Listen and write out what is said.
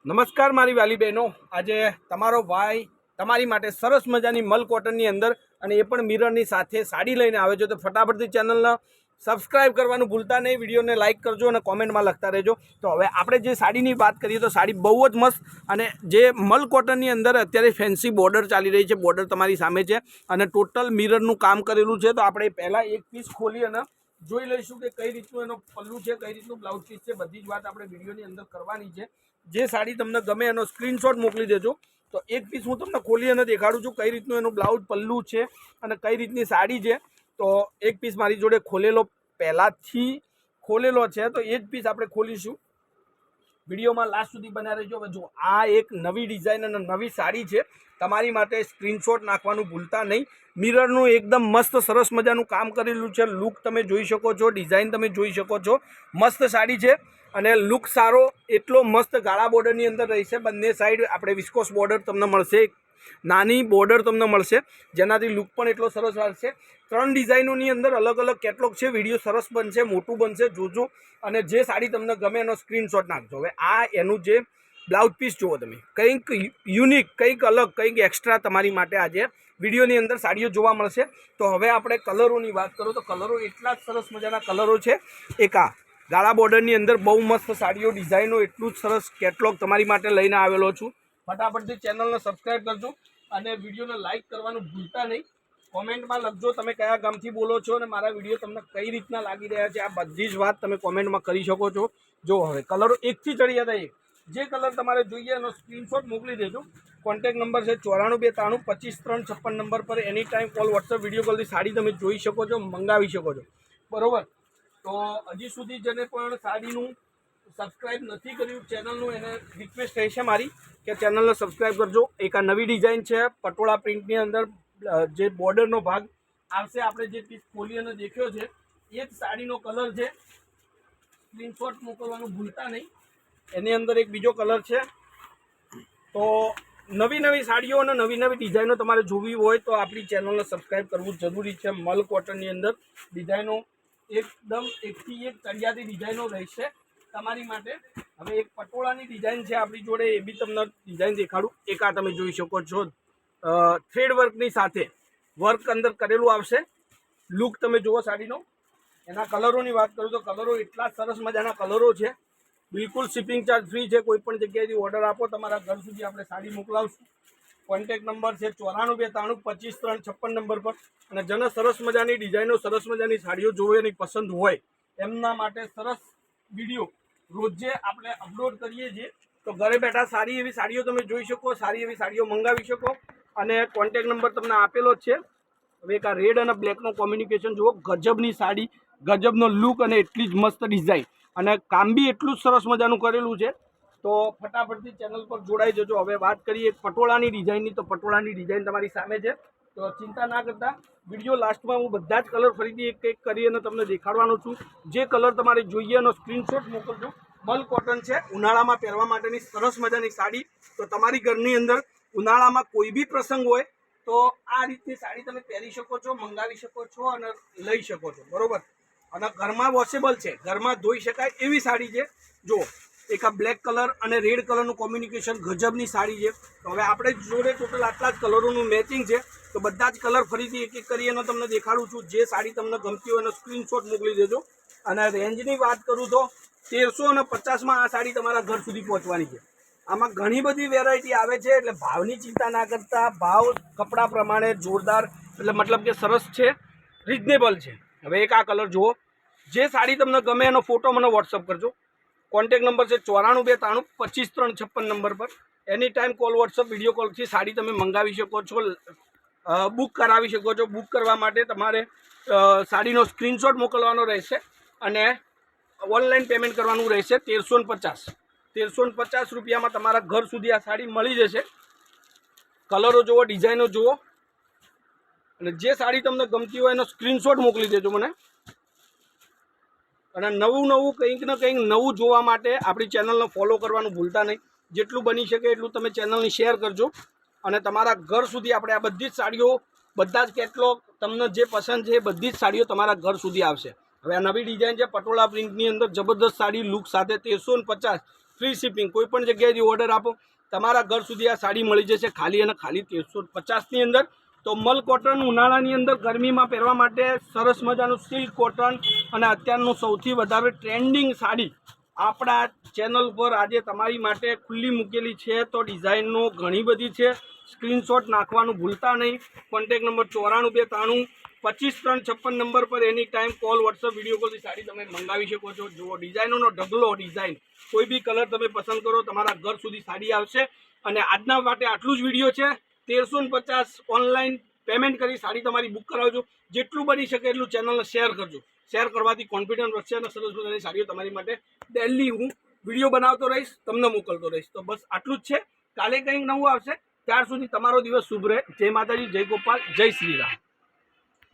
નમસ્કાર મારી વાલી બહેનો, આજે તમારો ભાઈ તમારી માટે સરસ મજાની મલ કોટનની અંદર અને એ પણ મિરરની સાથે સાડી લઈને આવે છે. તો ફટાફટથી ચેનલને સબસ્ક્રાઇબ કરવાનું ભૂલતા નહીં, વિડીયોને લાઇક કરજો અને કોમેન્ટમાં લખતા રહેજો. તો હવે આપણે જે સાડીની વાત કરીએ તો સાડી બહુ જ મસ્ત અને જે મલ કોટનની અંદર અત્યારે ફેન્સી બોર્ડર ચાલી રહી છે. બોર્ડર તમારી સામે છે અને ટોટલ મિરરનું કામ કરેલું છે. તો આપણે પહેલાં એક પીસ ખોલી અને જોઈ લઈશું કે કઈ રીતનું એનો પલ્લું છે, કઈ રીતનું બ્લાઉઝ પીસ છે. બધી જ વાત આપણે વિડીયોની અંદર કરવાની છે. જે સાડી તમને ગમે એનો સ્ક્રીનશોટ મોકલી દેજો. તો એક પીસ હું તમને ખોલી અને દેખાડું છું કઈ રીતનું એનું બ્લાઉઝ પલ્લું છે અને કઈ રીતની સાડી છે. તો એક પીસ મારી જોડે ખોલેલો પહેલાંથી ખોલેલો છે, તો એ જ પીસ આપણે ખોલીશું. વિડીયોમાં લાસ્ટ સુધી બન્યા રહેજો. હવે જો આ એક નવી ડિઝાઇન અને નવી સાડી છે, તમારી માટે સ્ક્રીનશોટ નાખવાનું ભૂલતા નહીં. મિરરનું એકદમ મસ્ત સરસ મજાનું કામ કરેલું છે. લુક તમે જોઈ શકો છો, ડિઝાઇન તમે જોઈ શકો છો. મસ્ત સાડી છે અને લુક સારો એટલો મસ્ત ગાળા બોર્ડરની અંદર રહેશે. બંને સાઈડ આપણે વિસ્કોસ બોર્ડર તમને મળશે, નાની બોર્ડર તમને મળશે, જેનાથી લુક પણ એટલો સરસ આવશે. 3 ડિઝાઇનોની અંદર અલગ અલગ કેટલોગ છે. વિડીયો સરસ બનશે, મોટું બનશે, જોજો. અને જે સાડી તમને ગમે એનો સ્ક્રીનશોટ નાખજો. હવે આ એનું જે બ્લાઉઝ પીસ જુઓ તમે, કંઈક યુનિક, કંઈક અલગ, કંઈક એક્સ્ટ્રા તમારી માટે આજે વિડીયોની અંદર સાડીઓ જોવા મળશે. તો હવે આપણે કલરોની વાત કરું તો કલરો એટલા જ સરસ મજાના કલરો છે. એક આ ગાળા બોર્ડરની અંદર બહુ મસ્ત સાડીઓ, ડિઝાઇનો, એટલું જ સરસ કેટલોગ તમારી માટે લઈને આવેલો છું. ફટાફટથી ચેનલને સબસ્ક્રાઈબ કરજો અને વિડીયોને લાઇક કરવાનું ભૂલતા નહીં. કોમેન્ટમાં લખજો તમે કયા ગામથી બોલો છો અને મારા વિડીયો તમને કઈ રીતના લાગી રહ્યા છે. આ બધી જ વાત તમે કોમેન્ટમાં કરી શકો છો. જો હવે કલરો એકથી ચડી હતા, એક જે કલર તમારે જોઈએ એનો સ્ક્રીનશોટ મોકલી દેજો. કોન્ટેક્ટ નંબર છે 94 92 25 3 56 નંબર પર any time call, WhatsApp, video કોલથી સાડી તમે જોઈ શકો છો, મંગાવી શકો છો. બરાબર. તો હજી સુધી જેને પણ સાડીનું સબસ્ક્રાઈબ નથી કર્યું ચેનલનું, એને રિક્વેસ્ટ રહેશે મારી કે ચેનલને સબસ્ક્રાઈબ કરજો. એક આ નવી ડિઝાઇન છે, પટોળા પ્રિન્ટની અંદર જે બોર્ડરનો ભાગ આવશે. આપણે જે પીસ ખોલી અને દેખ્યો છે એ જ સાડીનો કલર છે. સ્ક્રીનશોટ મોકલવાનું ભૂલતા નહીં. એની અંદર એક બીજો કલર છે. તો નવી નવી સાડીઓ અને નવી નવી ડિઝાઇનો તમારે જોવી હોય તો આપણી ચેનલને સબસ્ક્રાઈબ કરવું જરૂરી છે. મલ કોટનની અંદર ડિઝાઇનો એકદમ એકથી એક ચડિયાતી ડિઝાઇનો રહેશે તમારી માટે. હવે એક પટોળાની ડિઝાઇન છે આપણી જોડે, એ બી તમને ડિઝાઇન દેખાડું. એક આ તમે જોઈ શકો છો, થ્રેડ વર્કની સાથે વર્ક અંદર કરેલું આવશે. લુક તમે જુઓ સાડીનો. એના કલરોની વાત કરું તો કલરો એટલા સરસ મજાના કલરો છે. બિલકુલ શિપિંગ ચાર્જ ફ્રી છે. કોઈ પણ જગ્યાએથી ઓર્ડર આપો, તમારા ઘર સુધી આપણે સાડી મોકલાવશું. કોન્ટેક્ટ નંબર છે 94 92 25 3 56 નંબર પર. અને જેને સરસ મજાની ડિઝાઇનો, સરસ મજાની સાડીઓ જોવાની પસંદ હોય એમના માટે સરસ વિડીયો રોજે આપણે અપલોડ કરીએ છીએ. તો ઘરે બેઠા સારી એવી સાડીઓ તમે જોઈ શકો, સારી એવી સાડીઓ મંગાવી શકો. અને કોન્ટેક્ટ નંબર તમને આપેલો જ છે. હવે એક આ રેડ અને બ્લેકનો કોમ્યુનિકેશન જુઓ, ગજબની સાડી, ગજબનો લુક અને એટલી જ મસ્ત ડિઝાઇન અને કામ બી એટલું જ સરસ મજાનું કરેલું છે. તો ફટાફટથી ચેનલ પર જોડાઈ જજો. હવે વાત કરીએ પટોળાની ડિઝાઇનની, તો પટોળાની ડિઝાઇન તમારી સામે છે. તો ચિંતા ના કરતા, વિડીયો લાસ્ટમાં હું બધા જ કલર ફરીથી એક એક કરી અને તમને દેખાડવાનો છું. જે કલર તમારે જોઈએ એનો સ્ક્રીનશોટ મોકલજો. મલ કોટન છે, ઉનાળામાં પહેરવા માટેની સરસ મજાની સાડી. તો તમારી ઘરની અંદર ઉનાળામાં કોઈ બી પ્રસંગ હોય તો આ રીતની સાડી તમે પહેરી શકો છો, મંગાવી શકો છો અને લઈ શકો છો. બરાબર. અને ઘરમાં વોશેબલ છે, ઘરમાં ધોઈ શકાય એવી સાડી છે. જો એક આ બ્લેક કલર અને રેડ કલરનું કોમ્યુનિકેશન, ગજબની સાડી છે. તો હવે આપણે જોડે ટોટલ આટલા જ કલરોનું મેચિંગ છે. તો બધા જ કલર ફરીથી એક એક કરીને તમને દેખાડું છું. જે સાડી તમને ગમતી હોય એનો સ્ક્રીનશોટ મોકલી દેજો. અને રેન્જની વાત કરું તો 1350માં આ સાડી તમારા ઘર સુધી પહોંચવાની છે. આમાં ઘણી બધી વેરાયટી આવે છે, એટલે ભાવની ચિંતા ના કરતા. ભાવ કપડાં પ્રમાણે જોરદાર, એટલે મતલબ કે સરસ છે, રિઝનેબલ છે. હવે એક આ કલર જુઓ. જે સાડી તમને ગમે એનો ફોટો મને વોટ્સઅપ કરજો. કોન્ટેક્ટ નંબર છે 94 92 25 3 56 નંબર પર. Any time call, WhatsApp, video કોલથી સાડી તમે મંગાવી શકો છો, બુક કરાવી શકો છો. બુક કરવા માટે તમારે સાડીનો સ્ક્રીનશોટ મોકલવાનો રહેશે અને ઓનલાઈન પેમેન્ટ કરવાનું રહેશે. 1350 રૂપિયામાં તમારા ઘર સુધી આ સાડી મળી જશે. કલરો જુઓ, ડિઝાઇનો જુઓ. અને જે સાડી તમને ગમતી હોય એનો સ્ક્રીનશોટ મોકલી દેજો મને. અને નવું કંઈક ને કંઈક નવું જોવા માટે આપણી ચેનલને ફોલો કરવાનું ભૂલતા નહીં. જેટલું બની શકે એટલું તમે ચેનલની શેર કરજો. અને તમારા ઘર સુધી આપણે આ બધી જ સાડીઓ, બધા જ કેટલોગ તમને જે પસંદ છે એ બધી જ સાડીઓ તમારા ઘર સુધી આવશે. હવે આ નવી ડિઝાઇન છે પટોળા પ્રિન્ટની અંદર, જબરદસ્ત સાડી લુક સાથે 1350. Free shipping. કોઈ પણ જગ્યાએથી ઓર્ડર આપો તમારા ઘર સુધી આ સાડી મળી જશે ખાલી અને ખાલી 1350ની અંદર. તો મલ કોટન ઉનાળાની અંદર ગરમીમાં પહેરવા માટે સરસ મજાનું સિલ્ક કોટન અને અત્યારનું સૌથી વધારે ટ્રેન્ડિંગ સાડી આપણા ચેનલ પર આજે તમારી માટે ખુલ્લી મૂકેલી છે. તો ડિઝાઇનનો ઘણી બધી છે. સ્ક્રીનશોટ નાખવાનું ભૂલતા નહીં. કોન્ટેક નંબર 9492252356 નંબર પર any time call, WhatsApp, video કોલથી સાડી તમે મંગાવી શકો છો. જુઓ ડિઝાઇનોનો ઢગલો ડિઝાઇન, કોઈ બી કલર તમે પસંદ કરો તમારા ઘર સુધી સાડી આવશે. અને આજના માટે આટલું જ વિડીયો છે. 1350 ઓનલાઈન પેમેન્ટ કરી સાડી તમારી બુક કરાવજો. જેટલું બની શકે એટલું ચેનલને શેર કરજો. શેર કરવાથી કોન્ફિડન્સ વધશે અને સરસ મજાની સાડીઓ તમારી માટે ડેલી હું વિડીયો બનાવતો રહીશ, તમને મોકલતો રહીશ. તો બસ આટલું જ છે. કાલે કંઈક નવું આવશે. ત્યાર સુધી તમારો દિવસ શુભ રહે. જય માતાજી, જય ગોપાલ, જય શ્રી રામ.